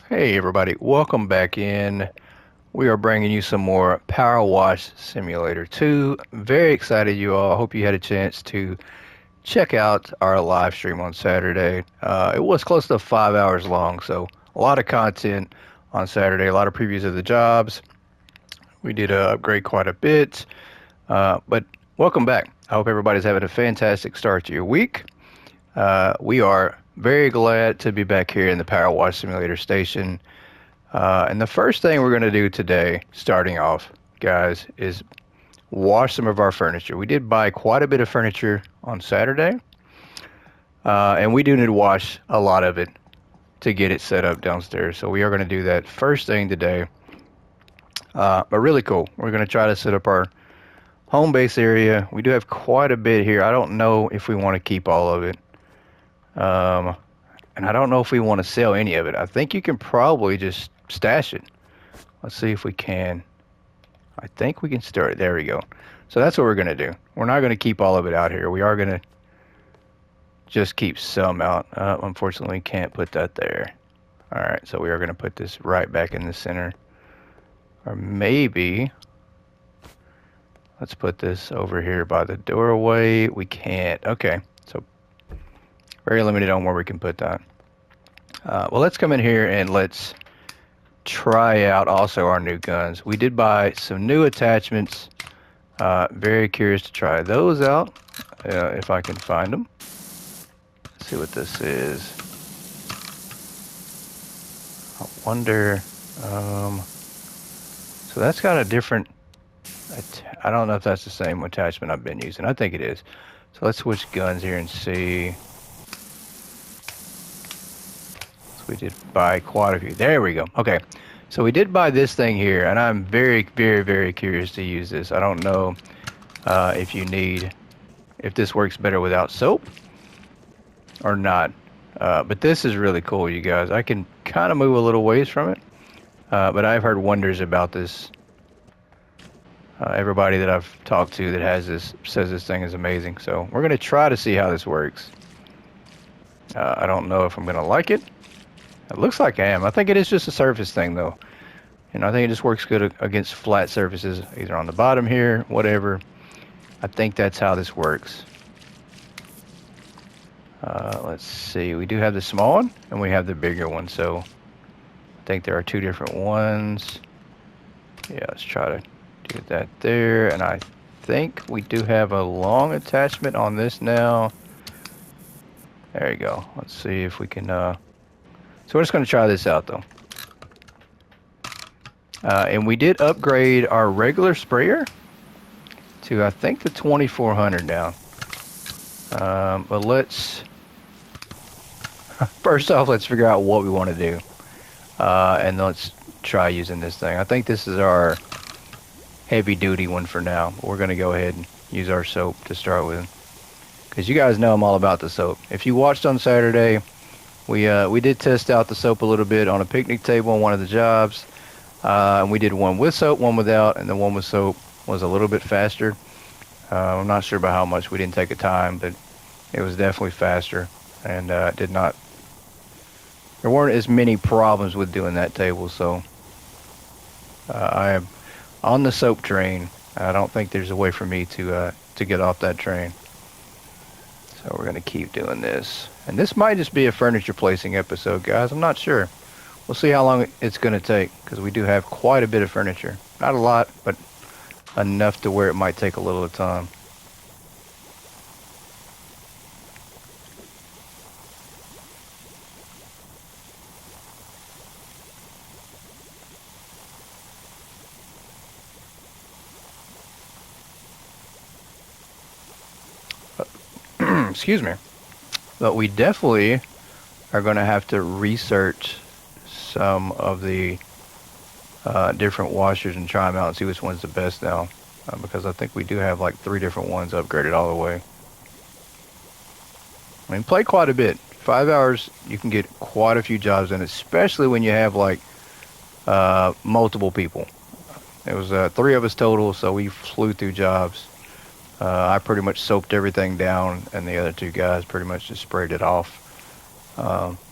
Hey everybody, welcome back in. We are bringing you some more PowerWash Simulator 2. Very excited you all. I hope you had a chance to check out our live stream on Saturday. It was close to 5 hours long, so a lot of content on Saturday, a lot of previews of the jobs. We did upgrade quite a bit, but welcome back. I hope everybody's having a fantastic start to your week. We are very glad to be back here in the PowerWash Simulator station. And the first thing we're going to do today, starting off, guys, is wash some of our furniture. We did buy quite a bit of furniture on Saturday, and we do need to wash a lot of it to get it set up downstairs. So we are going to do that first thing today. But really cool. We're going to try to set up our home base area. We do have quite a bit here. I don't know if we want to keep all of it. And I don't know if we want to sell any of it. I think you can probably just stash it. Let's see if we can. I think we can start it. There we go. So that's what we're going to do. We're not going to keep all of it out here. We are going to just keep some out. Unfortunately, we can't put that there. All right, so we are going to put this right back in the center. Or maybe, let's put this over here by the doorway. We can't. Okay, so very limited on where we can put that. Well, let's come in here and let's try out also our new guns. We did buy some new attachments. Very curious to try those out, if I can find them. Let's see what this is. I wonder, so that's got a different, I don't know if that's the same attachment I've been using. I think it is. So let's switch guns here and see. We did buy quite a few. There we go. Okay. So we did buy this thing here, and I'm very, very, very curious to use this. I don't know if this works better without soap or not. But this is really cool, you guys. I can kind of move a little ways from it. But I've heard wonders about this. Everybody that I've talked to that has this says this thing is amazing. So we're going to try to see how this works. I don't know if I'm going to like it. It looks like I am. I think it is just a surface thing, though. And I think it just works good against flat surfaces, either on the bottom here, whatever. I think that's how this works. Let's see. We do have the small one, and we have the bigger one. So I think there are two different ones. Yeah, let's try to do that there. And I think we do have a long attachment on this now. There you go. Let's see if we can... So we're just going to try this out, though. And we did upgrade our regular sprayer to, I think, the 2400 now. But let's... First off, let's figure out what we want to do. And let's try using this thing. I think this is our heavy-duty one for now. We're going to go ahead and use our soap to start with. Because you guys know I'm all about the soap. If you watched on Saturday... We did test out the soap a little bit on a picnic table on one of the jobs. And we did one with soap, one without, and the one with soap was a little bit faster. I'm not sure about how much. We didn't take a time, but it was definitely faster. And there weren't as many problems with doing that table. So I am on the soap train. I don't think there's a way for me to get off that train. So we're going to keep doing this. And this might just be a furniture placing episode, guys. I'm not sure. We'll see how long it's going to take, because we do have quite a bit of furniture. Not a lot, but enough to where it might take a little time. Excuse me. But we definitely are going to have to research some of the different washers and try them out and see which one's the best now. Because I think we do have like 3 different ones upgraded all the way. I mean, play quite a bit. 5 hours, you can get quite a few jobs in, especially when you have like multiple people. It was 3 of us total, so we flew through jobs. I pretty much soaped everything down, and the other 2 guys pretty much just sprayed it off.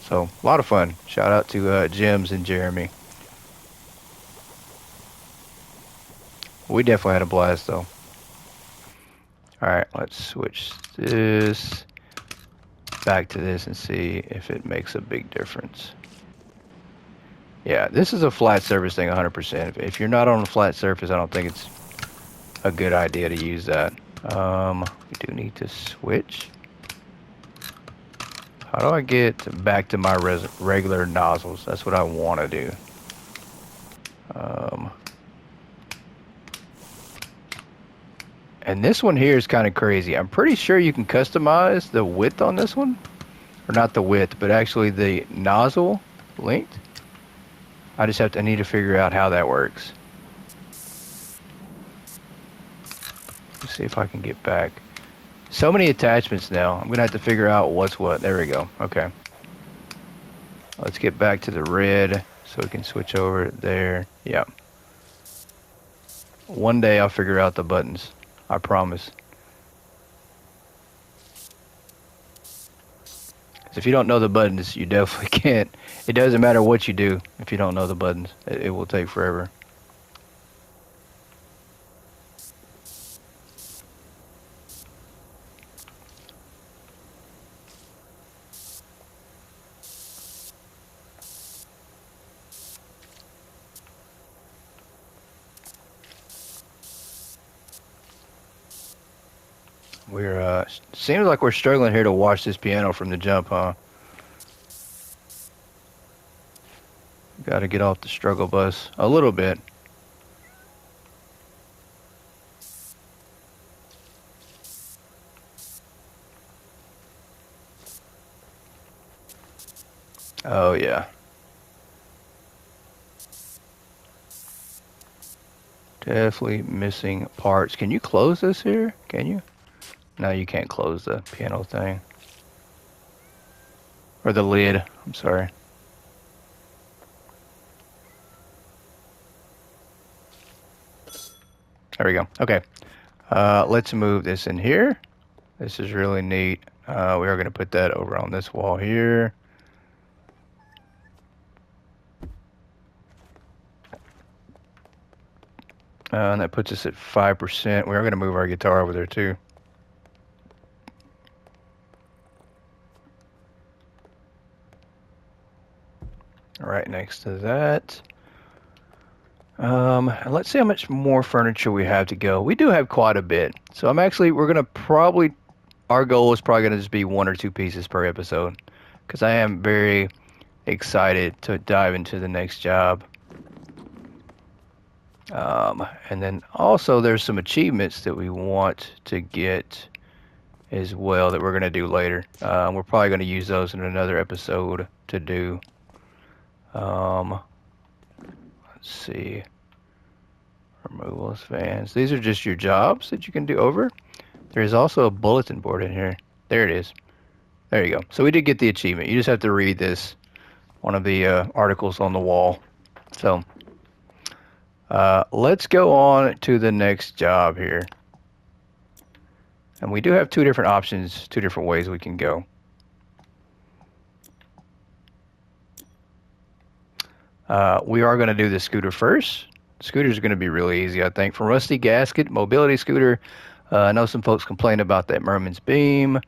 So a lot of fun. Shout out to Jims and Jeremy. We definitely had a blast though. All right, let's switch this back to this and see if it makes a big difference. Yeah, this is a flat surface thing 100%. If you're not on a flat surface, I don't think it's a good idea to use that. We do need to switch. How do I get back to my regular nozzles? That's what I want to do. And this one here is kind of crazy. I'm pretty sure you can customize the width on this one. Or not the width, but actually the nozzle length. I need to figure out how that works. Let's see if I can get back. So many attachments now. I'm going to have to figure out what's what. There we go. Okay. Let's get back to the red so we can switch over there. Yeah. One day I'll figure out the buttons. I promise. If you don't know the buttons, you definitely can't. It doesn't matter what you do if you don't know the buttons. It will take forever. We're seems like we're struggling here to wash this piano from the jump, huh? Got to get off the struggle bus a little bit. Oh yeah. Definitely missing parts. Can you close this here? Can you? No, you can't close the piano thing. Or the lid. I'm sorry. There we go. Okay. Let's move this in here. This is really neat. We are going to put that over on this wall here. And that puts us at 5%. We are going to move our guitar over there too. Right next to that. And let's see how much more furniture we have to go. We do have quite a bit. So we're going to probably, our goal is probably going to just be 1 or 2 pieces per episode. Because I am very excited to dive into the next job. And then also there's some achievements that we want to get as well that we're going to do later. We're probably going to use those in another episode to do. Let's see. Removalist fans. These are just your jobs that you can do over. There's also a bulletin board in here. There it is. There you go. So we did get the achievement. You just have to read this, one of the articles on the wall. So let's go on to the next job here. And we do have 2 different options, 2 different ways we can go. We are going to do the scooter first. Scooter is going to be really easy, I think. From Rusty Gasket, mobility scooter. I know some folks complain about that Merman's beam,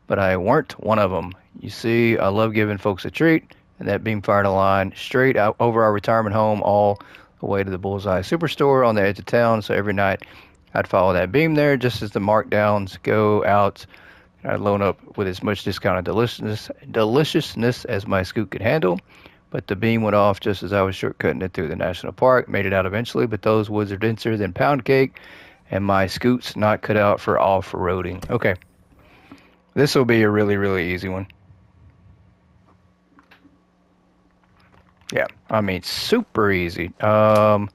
but I weren't one of them. You see, I love giving folks a treat, and that beam fired a line straight out over our retirement home all the way to the Bullseye Superstore on the edge of town. So every night I'd follow that beam there just as the markdowns go out. I'd load up with as much discounted deliciousness as my scoot could handle. But the beam went off just as I was shortcutting it through the national park. Made it out eventually, but those woods are denser than pound cake, and my scoot's not cut out for off-roading. Okay. This will be a really, really easy one. Yeah, I mean, super easy. So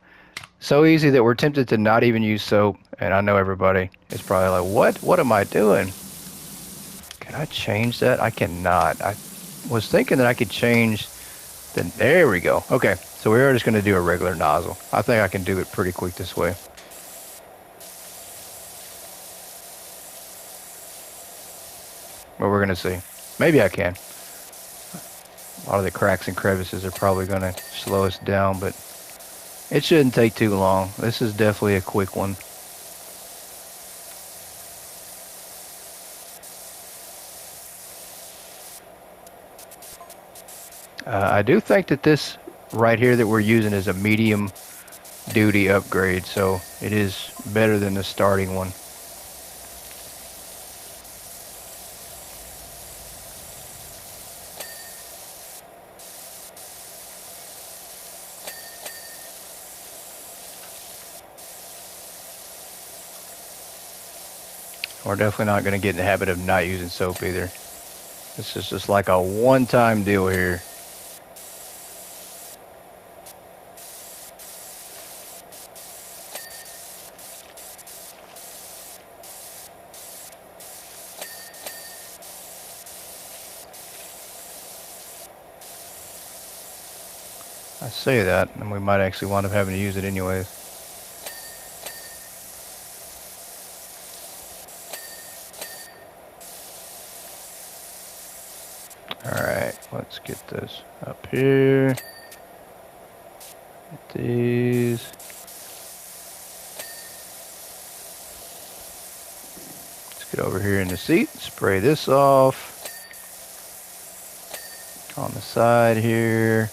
easy that we're tempted to not even use soap, and I know everybody is probably like, what? What am I doing? Can I change that? I cannot. I was thinking that I could change... Then there we go. Okay, so we're just going to do a regular nozzle. I think I can do it pretty quick this way. But we're going to see. Maybe I can. A lot of the cracks and crevices are probably going to slow us down, but it shouldn't take too long. This is definitely a quick one. I do think that this right here that we're using is a medium duty upgrade, so it is better than the starting one. We're definitely not going to get in the habit of not using soap either. This is just like a one-time deal here. I say that, and we might actually wind up having to use it anyways. Alright, let's get this up here. Get these. Let's get over here in the seat, spray this off. On the side here.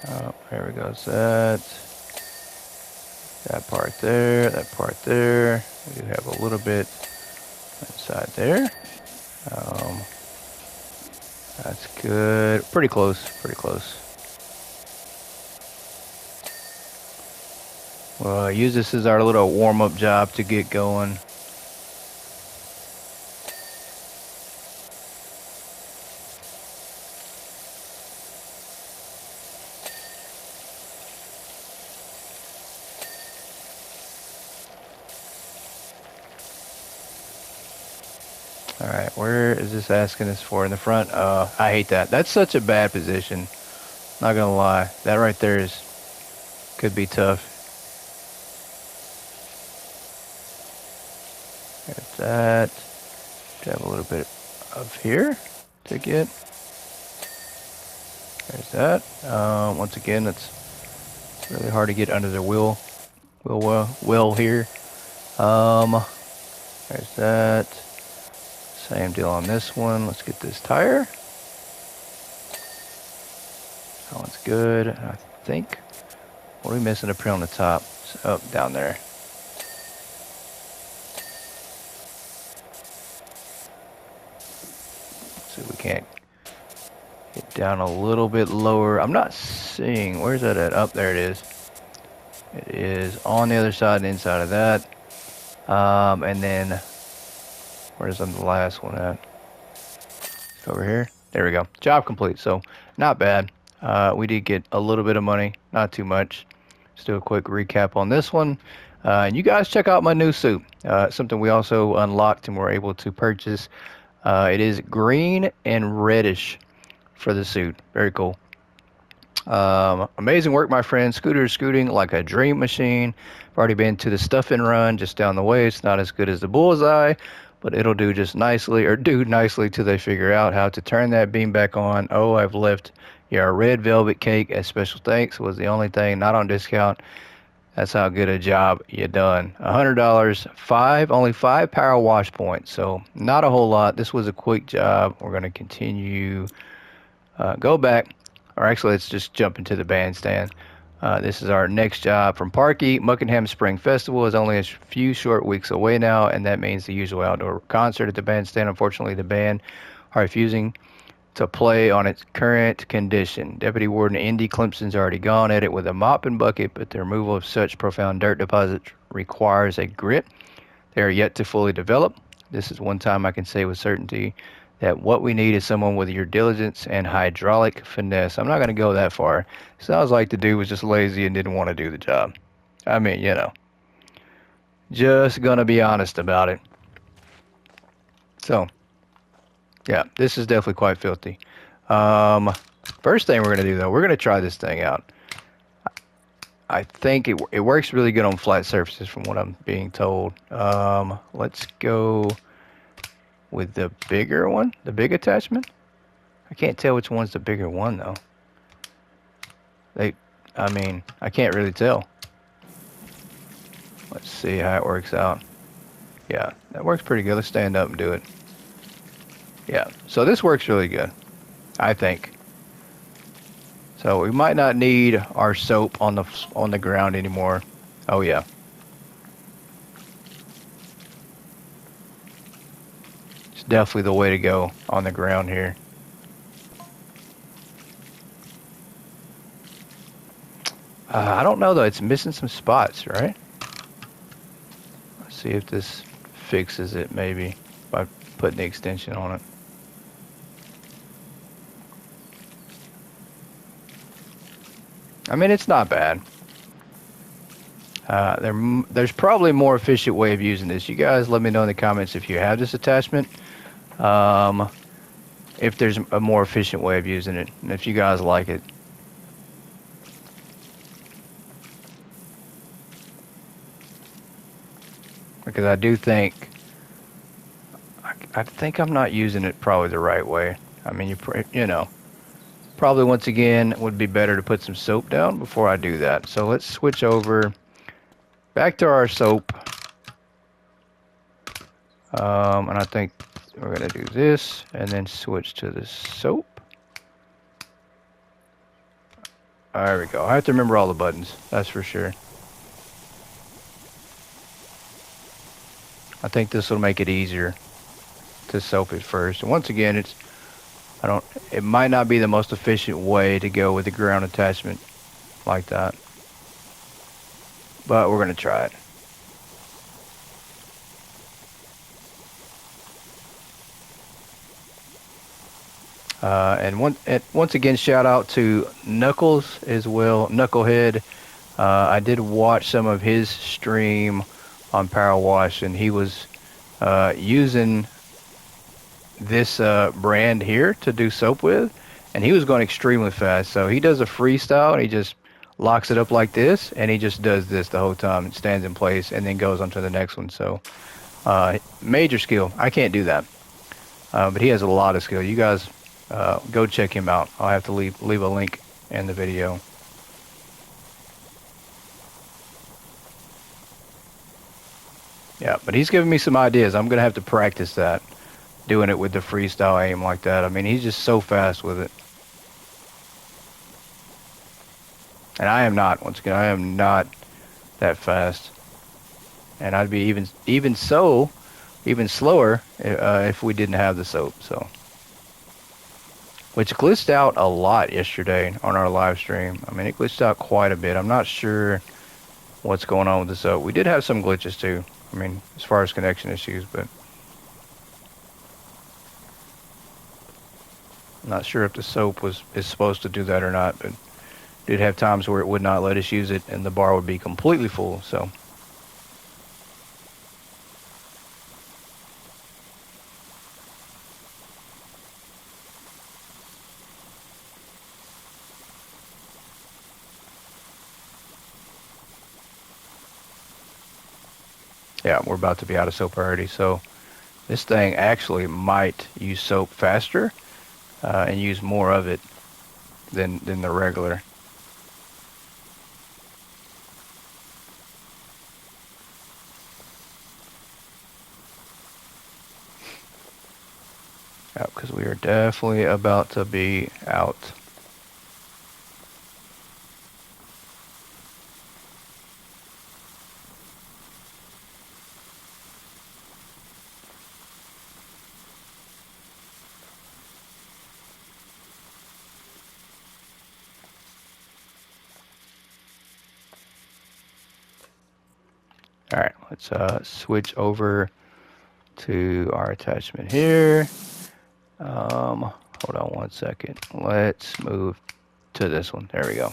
Oh, there we go. That part there, that part there. We do have a little bit inside there. That's good. Pretty close, pretty close. We'll use this as our little warm-up job to get going. Alright, where is this asking us for? In the front? I hate that. That's such a bad position. Not gonna lie. That right there could be tough. There's that. Have a little bit of here to get. There's that. Once again, it's really hard to get under the wheel here. There's that. Same deal on this one. Let's get this tire. That one's good, I think. What are we missing up here on the top? It's up down there. See if we can't get down a little bit lower. I'm not seeing, where's that at? Up there it is. It is on the other side and inside of that. And then where's the last one at? Over here. There we go. Job complete. So not bad. We did get a little bit of money, not too much. Let's do a quick recap on this one. And you guys check out my new suit. Something we also unlocked and were able to purchase. It is green and reddish for the suit. Very cool. Amazing work, my friend. Scooter is scooting like a dream machine. I've already been to the Stuff and Run just down the way. It's not as good as the Bullseye, but it'll do just nicely, or do nicely till they figure out how to turn that beam back on. Oh, I've left your red velvet cake as special thanks. Was the only thing not on discount. That's how good a job you done. $100, only 5 power wash points, so not a whole lot. This was a quick job. We're going to continue, go back, or actually let's just jump into the bandstand. This is our next job from Parky. Muckenham Spring Festival is only a few short weeks away now, and that means the usual outdoor concert at the bandstand. Unfortunately, the band are refusing to play on its current condition. Deputy Warden Indy Clemson's already gone at it with a mop and bucket, but the removal of such profound dirt deposits requires a grit they are yet to fully develop. This is one time I can say with certainty that what we need is someone with your diligence and hydraulic finesse. I'm not going to go that far. Sounds like the dude was just lazy and didn't want to do the job. I mean, you know, just going to be honest about it. So, yeah, this is definitely quite filthy. First thing we're going to do, though, we're going to try this thing out. I think it works really good on flat surfaces from what I'm being told. Let's go with the bigger one, the big attachment. I can't tell which one's the bigger one though. I mean, I can't really tell. Let's see how it works out. Yeah, that works pretty good. Let's stand up and do it. Yeah, so this works really good, I think. So we might not need our soap on the ground anymore. Oh yeah. It's definitely the way to go on the ground here. I don't know though, it's missing some spots, right? Let's see if this fixes it maybe by putting the extension on it. I mean, it's not bad. There's probably a more efficient way of using this. You guys let me know in the comments if you have this attachment. If there's a more efficient way of using it, and if you guys like it. Because I do think, I think I'm not using it probably the right way. I mean, you know, probably once again it would be better to put some soap down before I do that. So let's switch over back to our soap. And I think we're gonna do this and then switch to the soap. There we go. I have to remember all the buttons, that's for sure. I think this will make it easier to soap it first. And once again, it might not be the most efficient way to go with the ground attachment like that, but we're gonna try it. And once again, shout out to Knuckles as well, Knucklehead. I did watch some of his stream on PowerWash, and he was using this brand here to do soap with, and he was going extremely fast. So he does a freestyle, and he just locks it up like this, and he just does this the whole time. It stands in place, and then goes on to the next one. So major skill. I can't do that, but he has a lot of skill. You guys go check him out. I'll have to leave a link in the video. Yeah, but he's giving me some ideas. I'm gonna have to practice that, doing it with the freestyle aim like that. I mean, he's just so fast with it. And I am not, once again, I am not that fast. And I'd be even slower if we didn't have the soap, so. Which glitched out a lot yesterday on our live stream. I mean, it glitched out quite a bit. I'm not sure what's going on with the soap. We did have some glitches too. I mean, as far as connection issues, but I'm not sure if the soap is supposed to do that or not, but did have times where it would not let us use it and the bar would be completely full, so. Yeah, we're about to be out of soap already, so this thing actually might use soap faster and use more of it than the regular. Yeah, because we are definitely about to be out. All right, let's switch over to our attachment here. Hold on one second. Let's move to this one. There we go.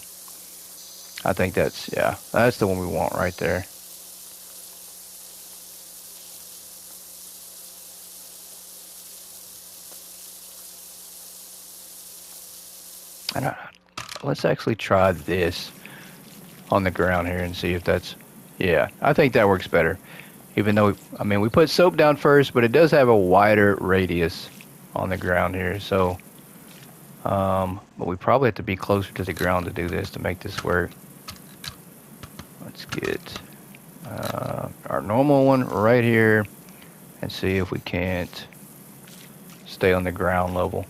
I think that's the one we want right there. And let's actually try this. on the ground here and see if that's, yeah, I think that works better. Even though, I mean, we put soap down first, but it does have a wider radius on the ground here. So, but we probably have to be closer to the ground to do this, to make this work. Let's get our normal one right here and see if we can't stay on the ground level.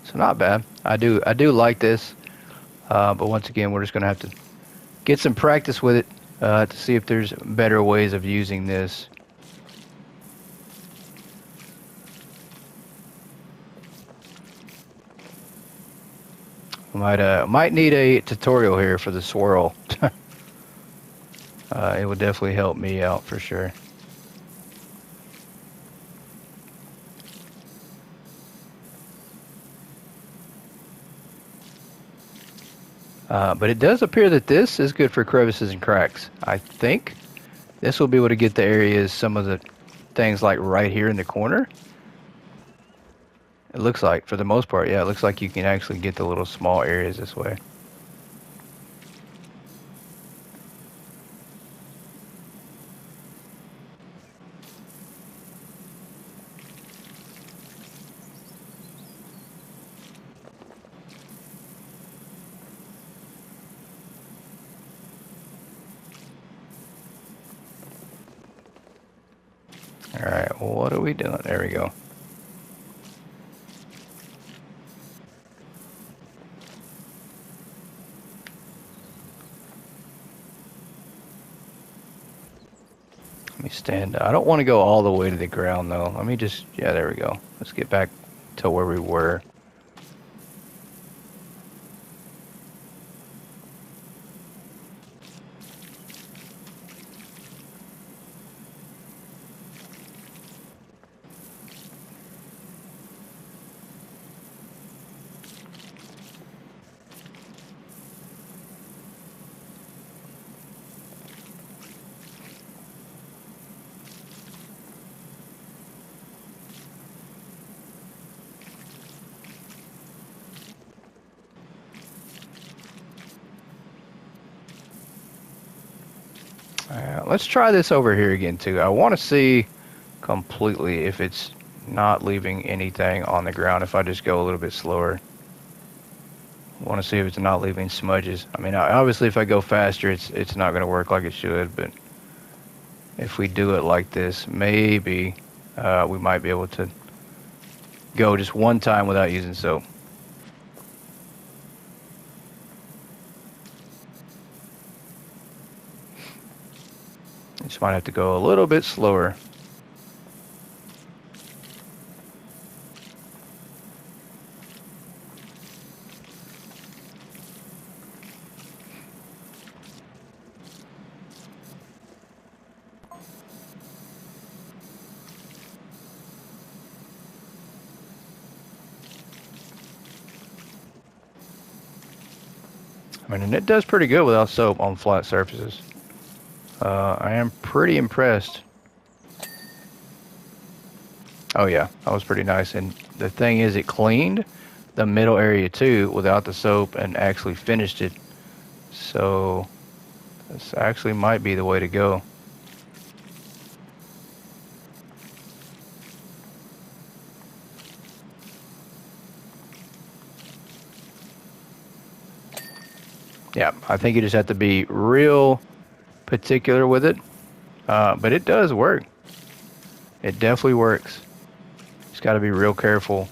So not bad. I do like this, but once again, we're just gonna have to get some practice with it to see if there's better ways of using this. Might need a tutorial here for the swirl. It would definitely help me out for sure. But it does appear that this is good for crevices and cracks. I think this will be able to get the areas, some of the things like right here in the corner. It looks like, for the most part, yeah, it looks like you can actually get the little small areas this way. All right, well, what are we doing? There we go. Let me stand. I don't want to go all the way to the ground though. Let me just, yeah, there we go. Let's get back to where we were. Let's try this over here again too. I want to see completely if it's not leaving anything on the ground if I just go a little bit slower. I want to see if it's not leaving smudges. I mean, obviously if I go faster, it's not going to work like it should, but if we do it like this, maybe we might be able to go just one time without using soap. Just might have to go a little bit slower. I mean, and it does pretty good without soap on flat surfaces. I am pretty impressed. Oh yeah, that was pretty nice. And the thing is, it cleaned the middle area too without the soap and actually finished it. So this actually might be the way to go. Yeah, I think you just have to be real particular with it. But it does work. It definitely works. Just got to be real careful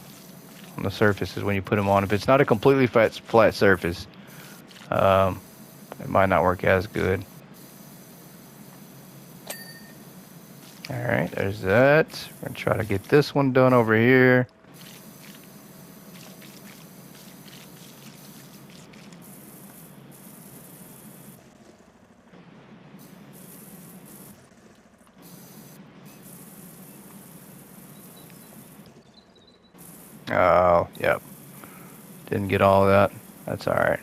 on the surfaces when you put them on. If it's not a completely flat surface, it might not work as good. All right, there's that. We're gonna try to get this one done over here. Oh, yep. Didn't get all of that. That's all right.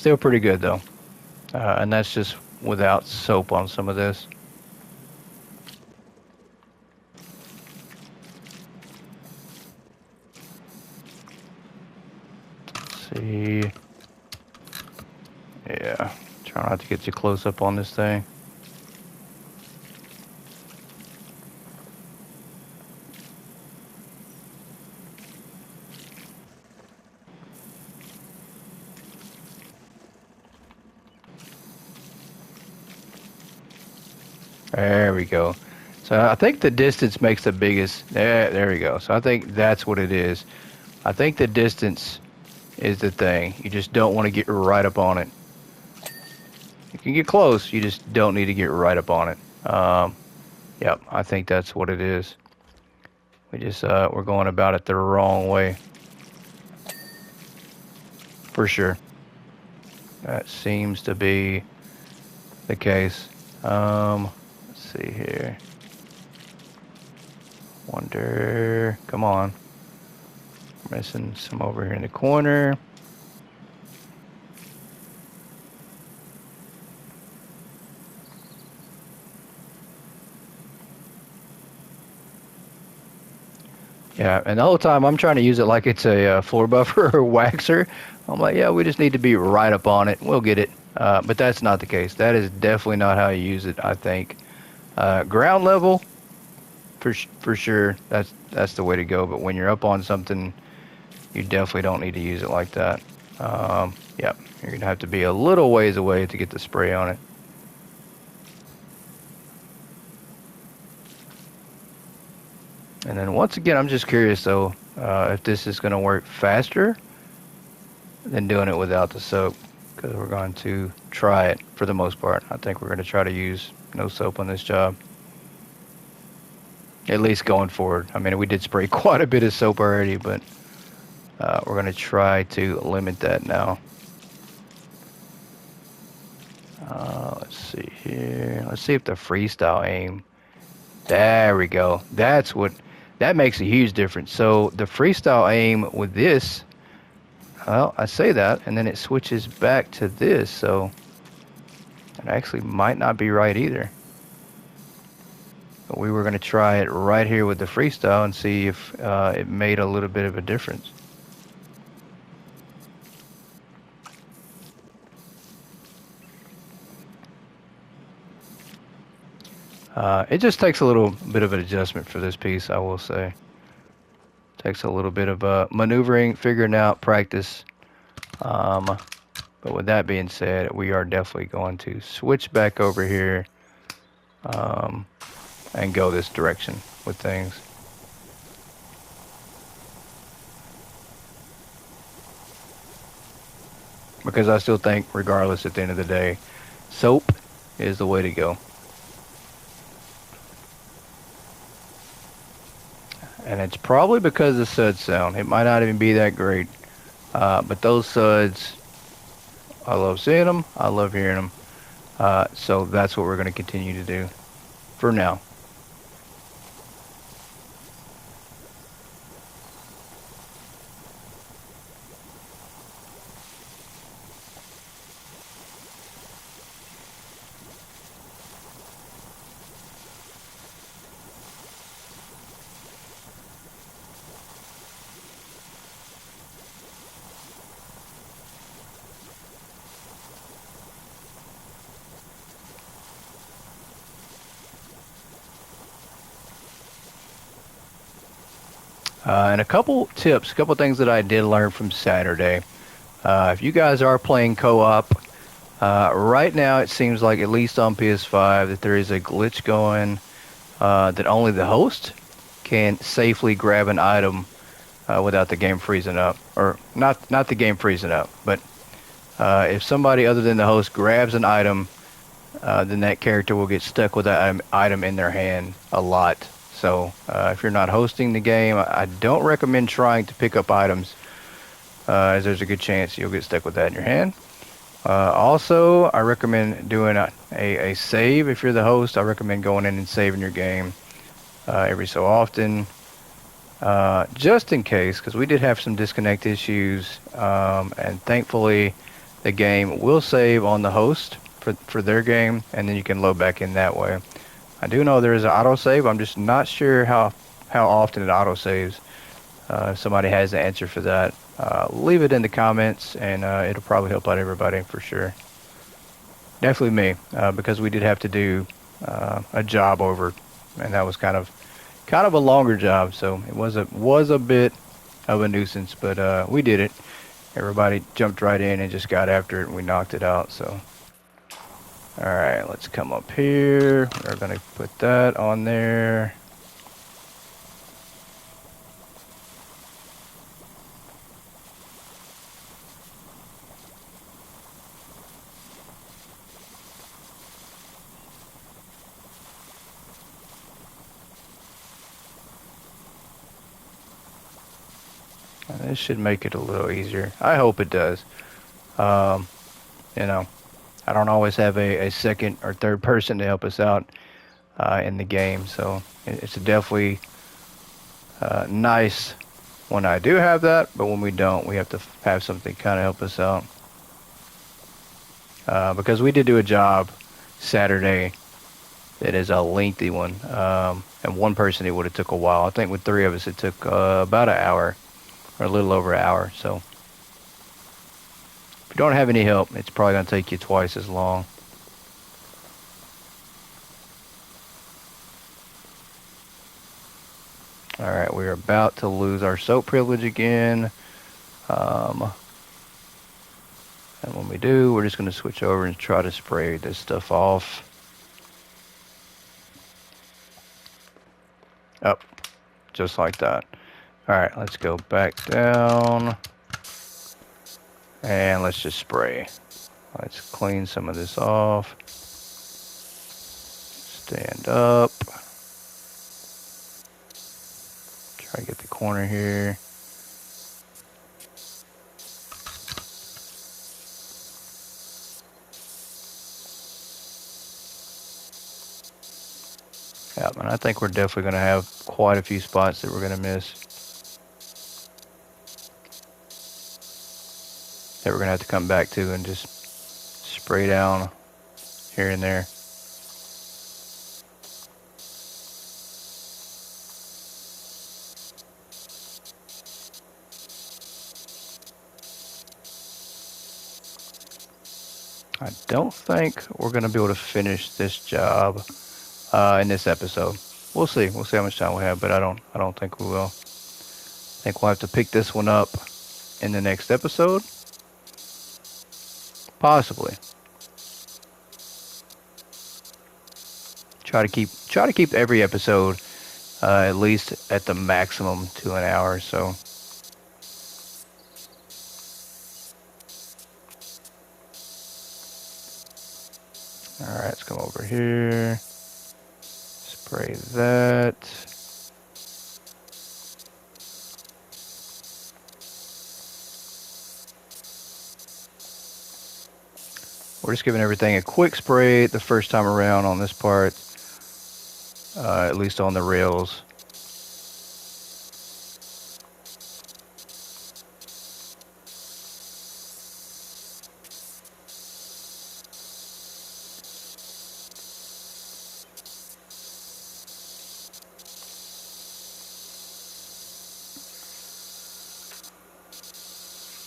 Still pretty good though. And that's just without soap on some of this. Let's see. Yeah, try not to get too close up on this thing. There we go. So I think the distance makes the biggest. There we go. So I think that's what it is. I think the distance is the thing. You just don't want to get right up on it. You can get close. You just don't need to get right up on it. Yep, I think that's what it is. We're going about it the wrong way. For sure. That seems to be the case. Let's see here. Wonder, come on. Missing some over here in the corner. Yeah, and the whole time I'm trying to use it like it's a floor buffer or waxer. I'm like, yeah, we just need to be right up on it. We'll get it. But that's not the case. That is definitely not how you use it, I think. Ground level, for sure, that's the way to go. But when you're up on something, you definitely don't need to use it like that. Yep, you're going to have to be a little ways away to get the spray on it. And then once again, I'm just curious though, if this is going to work faster than doing it without the soap, because we're going to try it for the most part. I think we're going to try to use no soap on this job, at least going forward. I mean, we did spray quite a bit of soap already, but we're going to try to limit that now. Let's see here. Let's see if the freestyle aim. There we go. That makes a huge difference. So the freestyle aim with this, well, I say that, and then it switches back to this, so it actually might not be right either. But we were going to try it right here with the freestyle and see if it made a little bit of a difference. It just takes a little bit of an adjustment for this piece, I will say. Takes a little bit of maneuvering, figuring out, practice. But with that being said, we are definitely going to switch back over here and go this direction with things. Because I still think, regardless, at the end of the day, soap is the way to go. And it's probably because of the sud sound. It might not even be that great. But those suds, I love seeing them. I love hearing them. So that's what we're going to continue to do for now. And a couple tips, a couple things that I did learn from Saturday. If you guys are playing co-op, right now it seems like, at least on PS5, that there is a glitch going that only the host can safely grab an item without the game freezing up. Or not the game freezing up, but if somebody other than the host grabs an item, then that character will get stuck with that item in their hand a lot. So if you're not hosting the game, I don't recommend trying to pick up items, as there's a good chance you'll get stuck with that in your hand. Also, I recommend doing a save. If you're the host, I recommend going in and saving your game every so often, just in case, because we did have some disconnect issues, and thankfully the game will save on the host for their game, and then you can load back in that way. I do know there is an autosave. I'm just not sure how often it autosaves. If somebody has the answer for that, leave it in the comments, and it'll probably help out everybody for sure. Definitely me, because we did have to do a job over, and that was kind of a longer job, so it was a bit of a nuisance, but we did it. Everybody jumped right in and just got after it, and we knocked it out. So, all right, let's come up here. We're gonna put that on there. This should make it a little easier. I hope it does. Um, you know, I don't always have a second or third person to help us out in the game, so it's definitely nice when I do have that, but when we don't, we have to have something kind of help us out. Because we did do a job Saturday that is a lengthy one, and one person it would have took a while. I think with three of us it took about an hour, or a little over an hour. So if you don't have any help, it's probably going to take you twice as long. Alright, we're about to lose our soap privilege again. And when we do, we're just going to switch over and try to spray this stuff off. Up, just like that. Alright, let's go back down. And let's just spray. Let's clean some of this off. Stand up. Try to get the corner here. Yeah, and I think we're definitely going to have quite a few spots that we're going to miss. That we're going to have to come back to and just spray down here and there. I don't think we're going to be able to finish this job in this episode. We'll see. We'll see how much time we have, but I don't think we will. I think we'll have to pick this one up in the next episode. Possibly. Try to keep every episode at least at the maximum to an hour. So. Alright, let's come over here. Spray that. We're just giving everything a quick spray the first time around on this part, at least on the rails.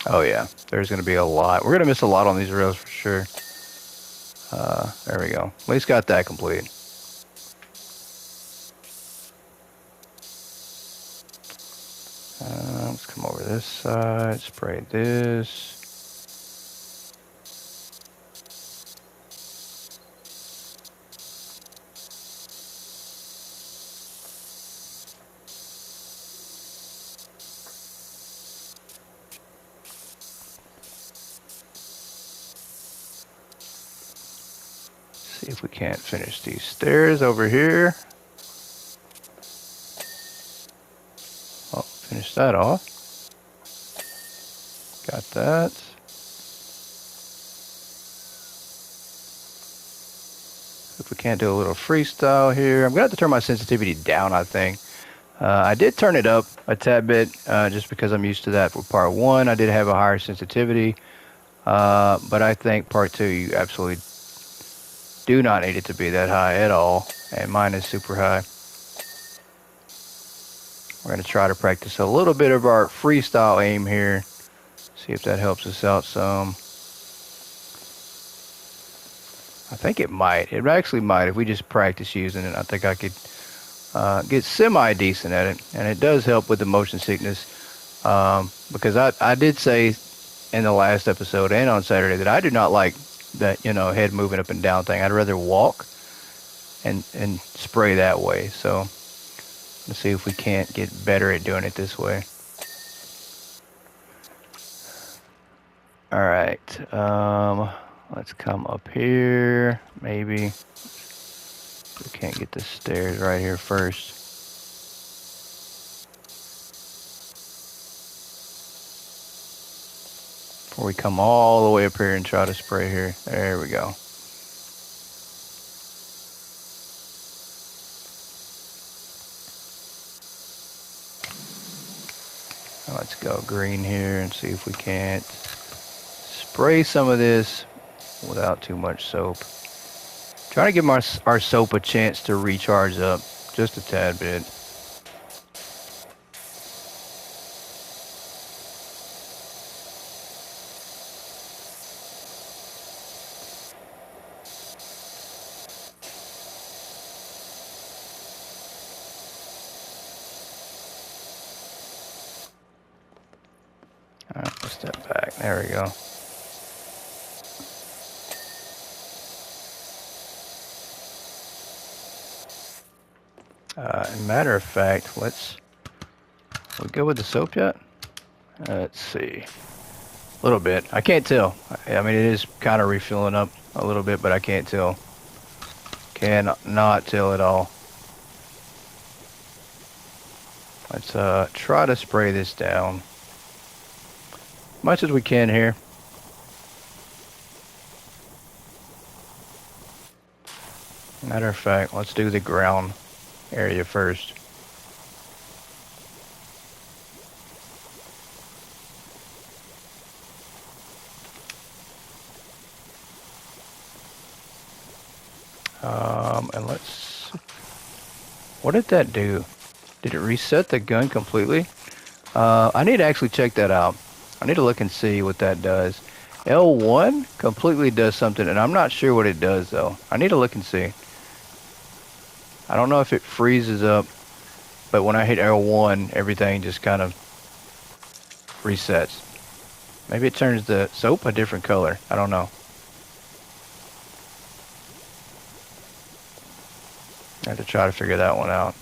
Oh yeah, there's going to be a lot. We're going to miss a lot on these rails for sure. There we go. At least got that complete. Let's come over this side, spray this. See if we can't finish these stairs over here. Oh, finish that off. Got that. If we can't do a little freestyle here. I'm going to have to turn my sensitivity down, I think. I did turn it up a tad bit just because I'm used to that for part one. I did have a higher sensitivity. But I think part 2, you absolutely do not need it to be that high at all. And mine is super high. We're going to try to practice a little bit of our freestyle aim here. See if that helps us out some. I think it might. It actually might. If we just practice using it, I think I could get semi-decent at it. And it does help with the motion sickness. Because I did say in the last episode and on Saturday that I do not like that, head moving up and down thing. I'd rather walk and spray that way. So let's see if we can't get better at doing it this way. All right. Let's come up here. Maybe we can't get the stairs right here first. Before we come all the way up here and try to spray here. There we go. Let's go green here and see if we can't spray some of this without too much soap. Trying to give our soap a chance to recharge up just a tad bit. All right, let's step back. There we go. Matter of fact, we go with the soap yet? Let's see. A little bit. I can't tell. I mean, it is kind of refilling up a little bit, but I can't tell. Cannot tell at all. Let's try to spray this down much as we can here. Matter of fact, let's do the ground area first. And what did that do? Did it reset the gun completely? I need to actually check that out. I need to look and see what that does. L1 completely does something, and I'm not sure what it does, though. I need to look and see. I don't know if it freezes up, but when I hit L1, everything just kind of resets. Maybe it turns the soap a different color. I don't know. I have to try to figure that one out.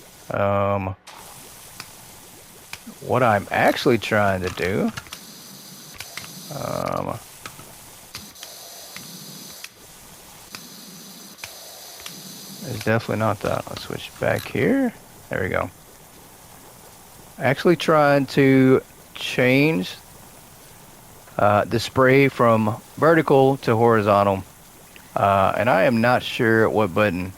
What I'm actually trying to do, is definitely not that. Let's switch back here. There we go. Actually trying to change the spray from vertical to horizontal. And I am not sure what button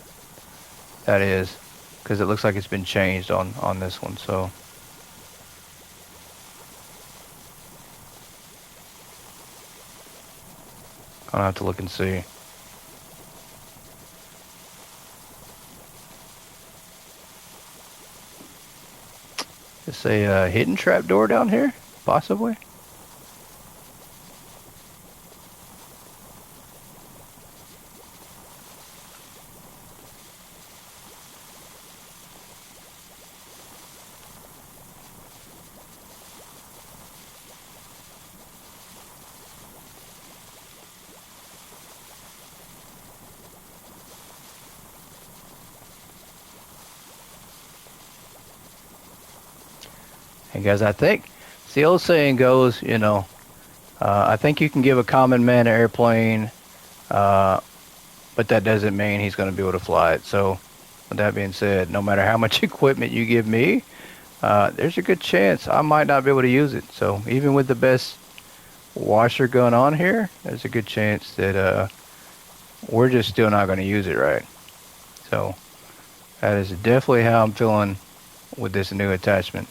that is, because it looks like it's been changed on this one. So I'll have to look and see. Is a hidden trap door down here, possibly? Hey guys, I think the old saying goes, I think you can give a common man an airplane, but that doesn't mean he's going to be able to fly it. So with that being said, no matter how much equipment you give me, there's a good chance I might not be able to use it. So even with the best washer gun on here, there's a good chance that we're just still not going to use it right. So that is definitely how I'm feeling with this new attachment.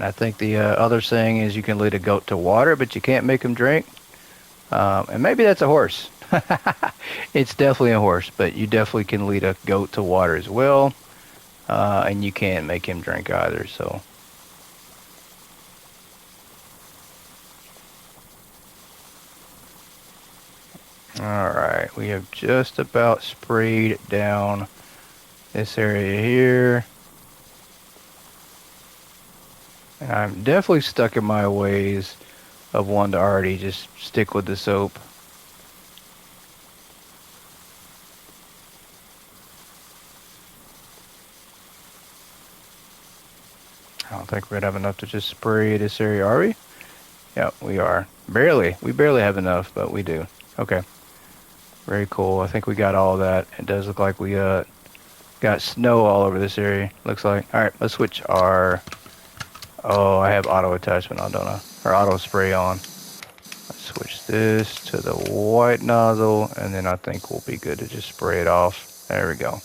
And I think the other saying is you can lead a goat to water, but you can't make him drink. And maybe that's a horse. It's definitely a horse, but you definitely can lead a goat to water as well. And you can't make him drink either, so. Alright, we have just about sprayed down this area here. And I'm definitely stuck in my ways of wanting to already just stick with the soap. I don't think we're gonna have enough to just spray this area, are we? Yep, we are. Barely. We barely have enough, but we do. Okay. Very cool. I think we got all that. It does look like we got snow all over this area, looks like. Alright, let's switch our... Oh, I have auto attachment on, don't I? Or auto spray on. Let's switch this to the white nozzle, and then I think we'll be good to just spray it off. There we go.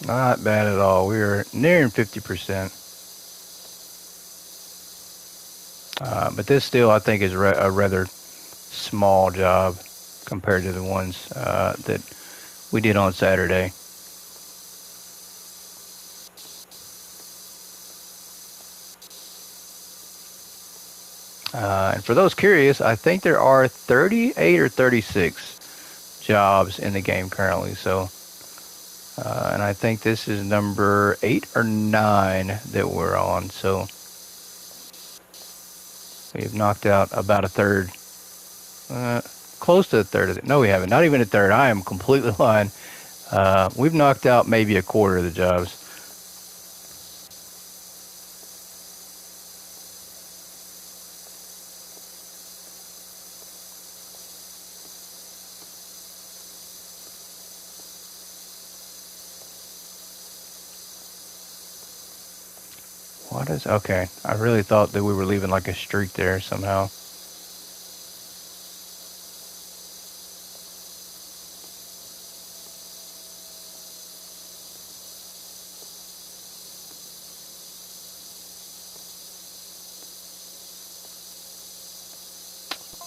Not bad at all. We are nearing 50%. But this still, I think, is a rather small job compared to the ones that we did on Saturday. And for those curious, I think there are 38 or 36 jobs in the game currently. So, and I think this is number 8 or 9 that we're on. So we've knocked out about a third, close to a third of it. No, we haven't. Not even a third. I am completely lying. We've knocked out maybe a quarter of the jobs. What is... Okay, I really thought that we were leaving like a streak there somehow.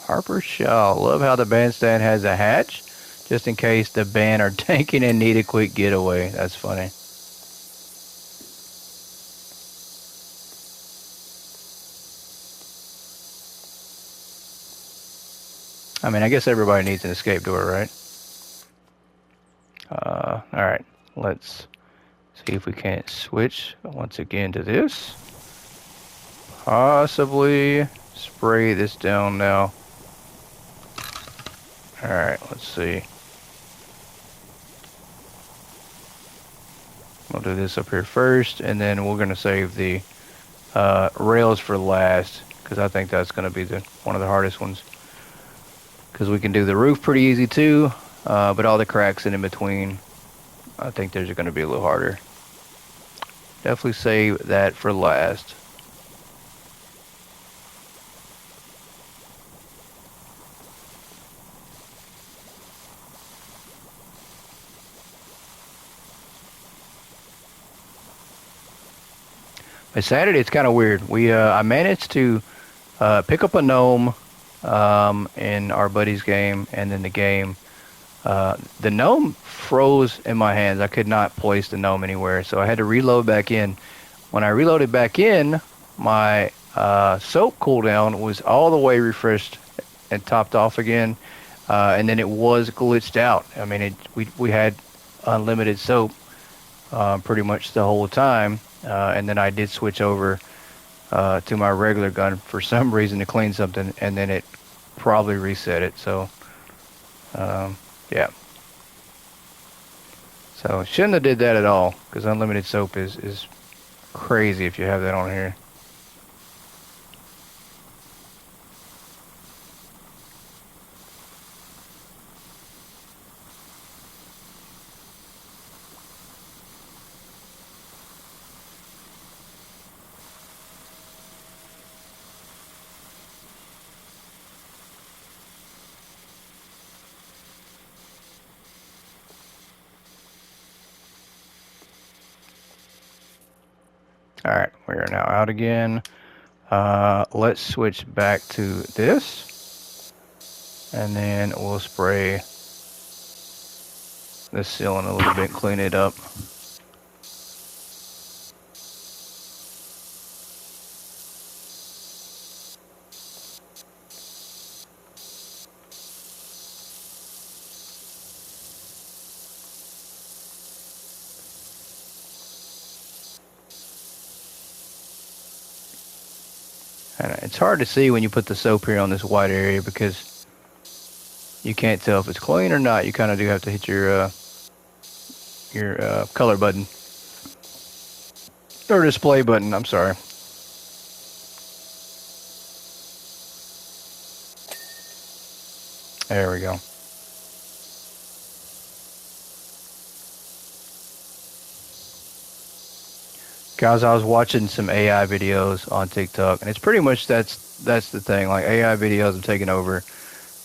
Harper Shaw. Love how the bandstand has a hatch, just in case the band are tanking and need a quick getaway. That's funny. I mean, I guess everybody needs an escape door, right? Alright, let's see if we can't switch once again to this. Possibly spray this down now. Alright, let's see. We'll do this up here first, and then we're going to save the rails for last, because I think that's going to be one of the hardest ones. Because we can do the roof pretty easy too, but all the cracks in between, I think those are going to be a little harder. Definitely save that for last. But Saturday, it's kind of weird. I managed to pick up a gnome in our buddy's game, and then the game, the gnome froze in my hands. I could not place the gnome anywhere, so I had to reload back in. When I reloaded back in, my soap cooldown was all the way refreshed and topped off again, and then it was glitched out. I mean, we had unlimited soap pretty much the whole time, and then I did switch over to my regular gun for some reason to clean something, and then it probably reset it. So yeah, so shouldn't have did that at all, because unlimited soap is crazy if you have that on here. All right, we are now out again. Let's switch back to this, and then we'll spray the ceiling a little bit, clean it up. And it's hard to see when you put the soap here on this white area because you can't tell if it's clean or not. You kind of do have to hit your color button or display button. I'm sorry. There we go. Guys, I was watching some AI videos on TikTok, and it's pretty much that's the thing. Like AI videos have taken over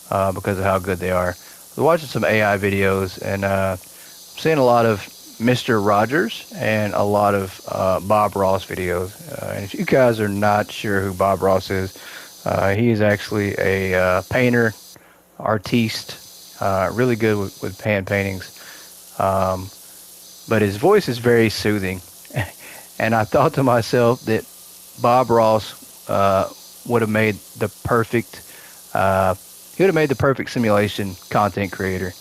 because of how good they are. I was watching some AI videos, and seeing a lot of Mr. Rogers and a lot of Bob Ross videos. And if you guys are not sure who Bob Ross is, he is actually a painter, artiste, really good with pan paintings. But his voice is very soothing. And I thought to myself that Bob Ross would have made the perfect, he would have made the perfect simulation content creator,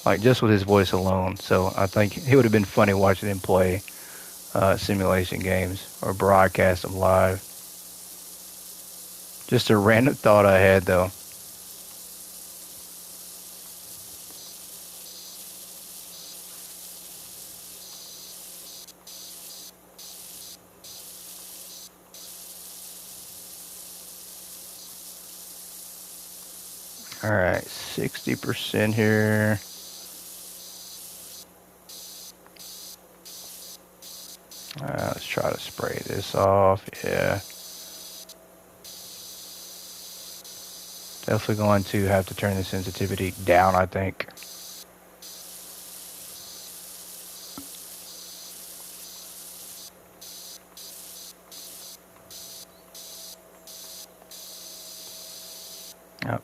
like just with his voice alone. So I think it would have been funny watching him play simulation games or broadcast them live. Just a random thought I had though. All right, 60% here. Let's try to spray this off. Yeah. Definitely going to have to turn the sensitivity down, I think.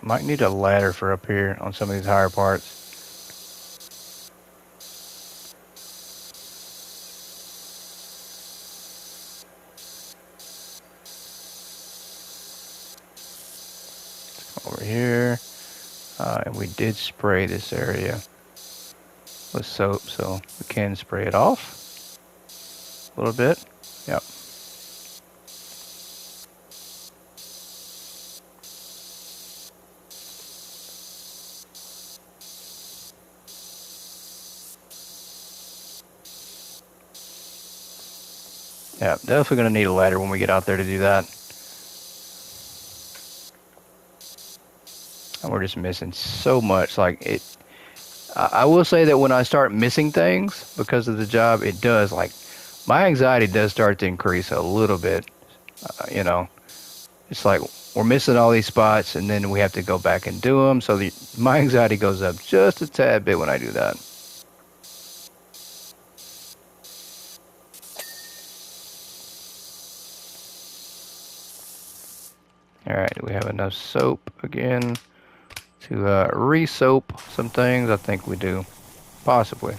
Might need a ladder for up here on some of these higher parts. Over here. And we did spray this area with soap, so we can spray it off a little bit. Yep. Yeah, definitely going to need a ladder when we get out there to do that. And we're just missing so much. Like it, I will say that when I start missing things because of the job, it does, like, my anxiety does start to increase a little bit. You know, it's like we're missing all these spots and then we have to go back and do them. So my anxiety goes up just a tad bit when I do that. All right, do we have enough soap again to re-soap some things? I think we do, possibly.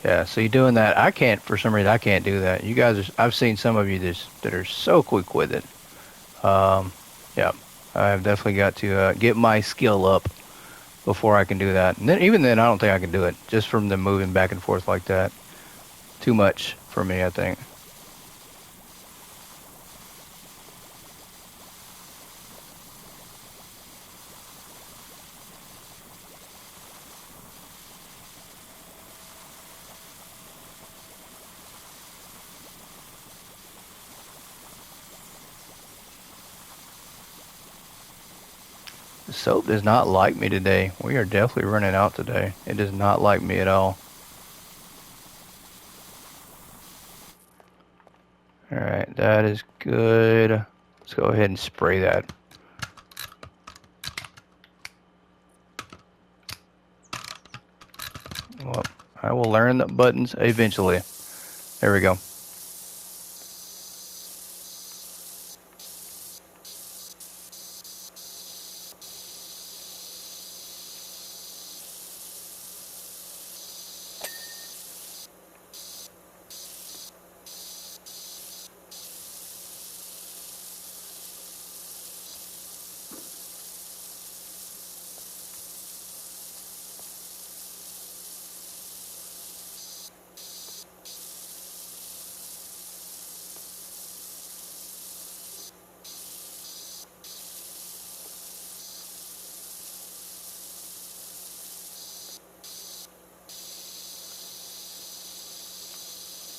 Yeah, so you're doing that. I can't, for some reason, I can't do that. You guys are, I've seen some of you that are so quick with it. Um, yeah, I've definitely got to get my skill up before I can do that. And then, even then, I don't think I can do it just from the moving back and forth like that. Too much for me, I think. The soap does not like me today. We are definitely running out today. It does not like me at all. All right, that is good. Let's go ahead and spray that. Well, I will learn the buttons eventually. There we go.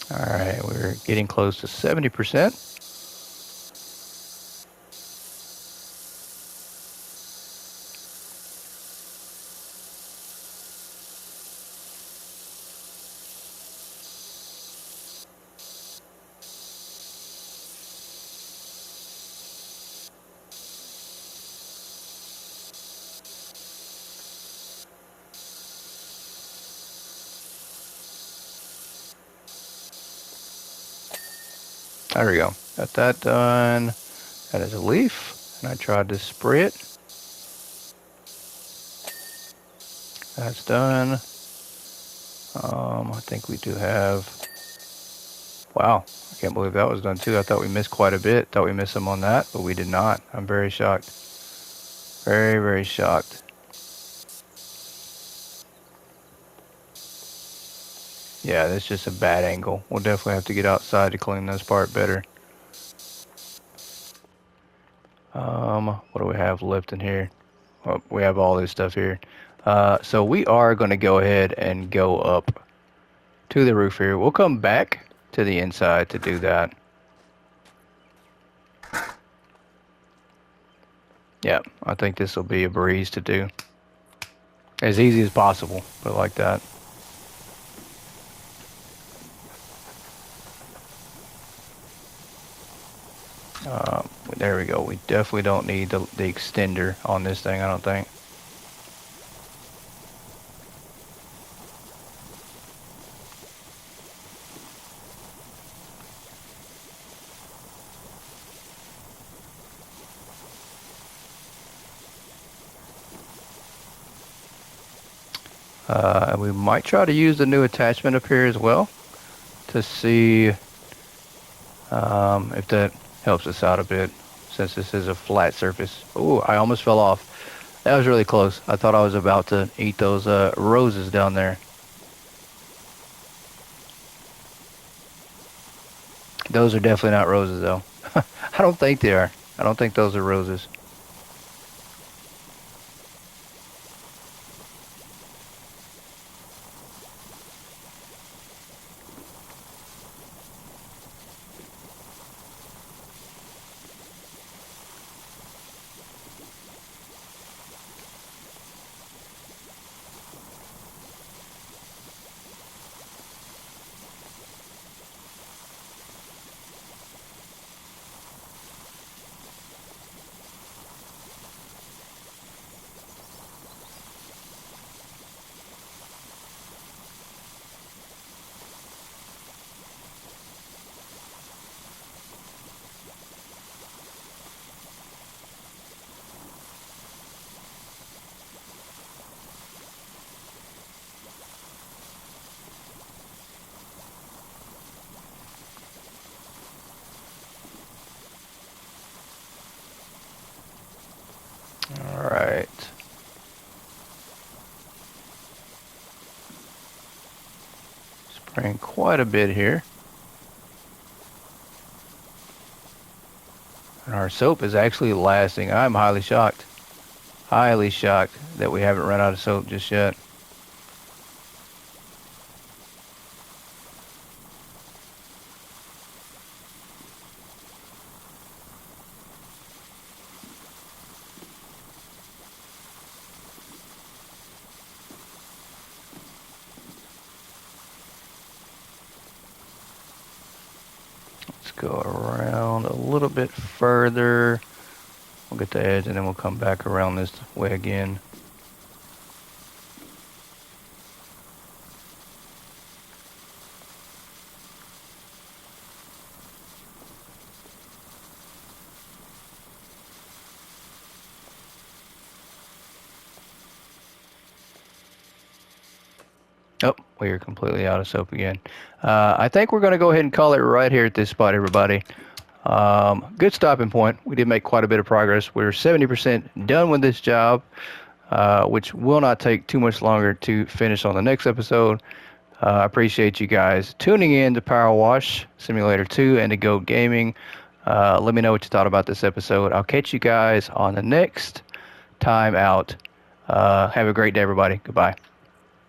All right, we're getting close to 70%. There we go. Got that done. That is a leaf, and I tried to spray it. That's done. I think we do have. Wow, I can't believe that was done too. I thought we missed quite a bit. Thought we missed some on that, but we did not. I'm very shocked. Very, very shocked. Yeah, that's just a bad angle. We'll definitely have to get outside to clean this part better. What do we have left in here? Well, we have all this stuff here. So we are going to go ahead and go up to the roof here. We'll come back to the inside to do that. Yeah, I think this will be a breeze to do. As easy as possible, but like that. There we go. We definitely don't need the extender on this thing, I don't think. We might try to use the new attachment up here as well to see if that helps us out a bit, since this is a flat surface. Oh, I almost fell off. That was really close. I thought I was about to eat those roses down there. Those are definitely not roses, though. I don't think they are. I don't think those are roses. Ran quite a bit here. And our soap is actually lasting. I'm highly shocked. Highly shocked that we haven't run out of soap just yet. Let's go around a little bit further. We'll get the edge and then we'll come back around this way again. Oh, we are completely out of soap again. I think we're going to go ahead and call it right here at this spot, everybody. Good stopping point. We did make quite a bit of progress. We're 70% done with this job, which will not take too much longer to finish on the next episode. I appreciate you guys tuning in to PowerWash Simulator 2 and to Go Gaming. Let me know what you thought about this episode. I'll catch you guys on the next time out. Have a great day, everybody. Goodbye.